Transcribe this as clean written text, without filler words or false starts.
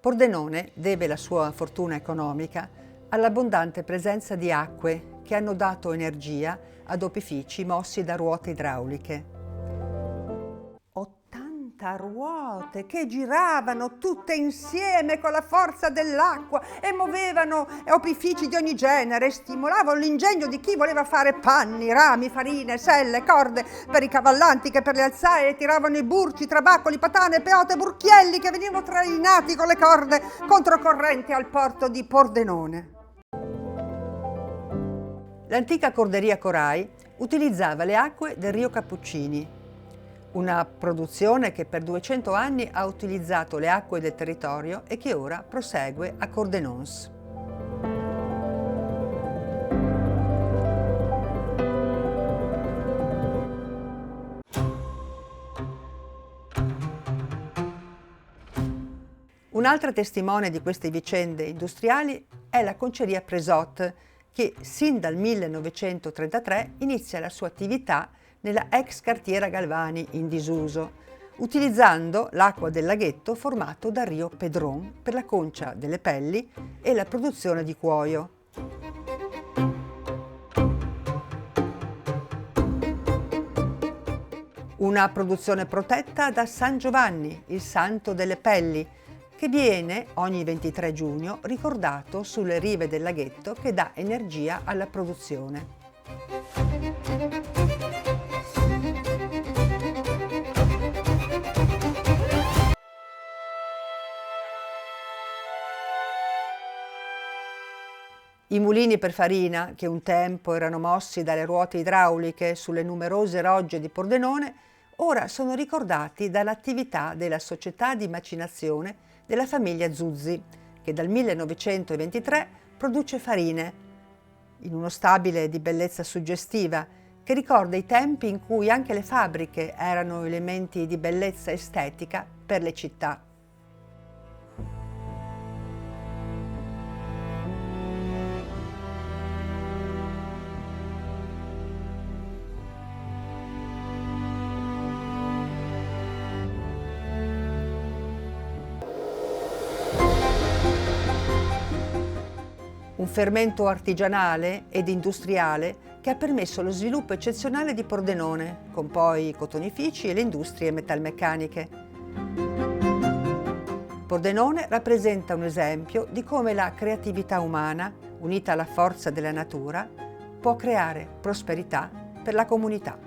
Pordenone deve la sua fortuna economica all'abbondante presenza di acque che hanno dato energia ad opifici mossi da ruote idrauliche. 80 ruote che giravano tutte insieme con la forza dell'acqua e muovevano opifici di ogni genere e stimolavano l'ingegno di chi voleva fare panni, rami, farine, selle, corde per i cavallanti che per le alzaie tiravano i burci, trabaccoli, patane, peote, burchielli che venivano trainati con le corde controcorrente al porto di Pordenone. L'antica corderia Corai utilizzava le acque del Rio Cappuccini, una produzione che per 200 anni ha utilizzato le acque del territorio e che ora prosegue a Cordenons. Un'altra testimone di queste vicende industriali è la conceria Presot, che sin dal 1933 inizia la sua attività nella ex cartiera Galvani in disuso, utilizzando l'acqua del laghetto formato dal rio Pedron per la concia delle pelli e la produzione di cuoio. Una produzione protetta da San Giovanni, il santo delle pelli, che viene ogni 23 giugno ricordato sulle rive del laghetto che dà energia alla produzione. I mulini per farina, che un tempo erano mossi dalle ruote idrauliche sulle numerose rogge di Pordenone, ora sono ricordati dall'attività della società di macinazione della famiglia Zuzzi, che dal 1923 produce farine, in uno stabile di bellezza suggestiva, che ricorda i tempi in cui anche le fabbriche erano elementi di bellezza estetica per le città. Un fermento artigianale ed industriale che ha permesso lo sviluppo eccezionale di Pordenone, con poi i cotonifici e le industrie metalmeccaniche. Pordenone rappresenta un esempio di come la creatività umana, unita alla forza della natura, può creare prosperità per la comunità.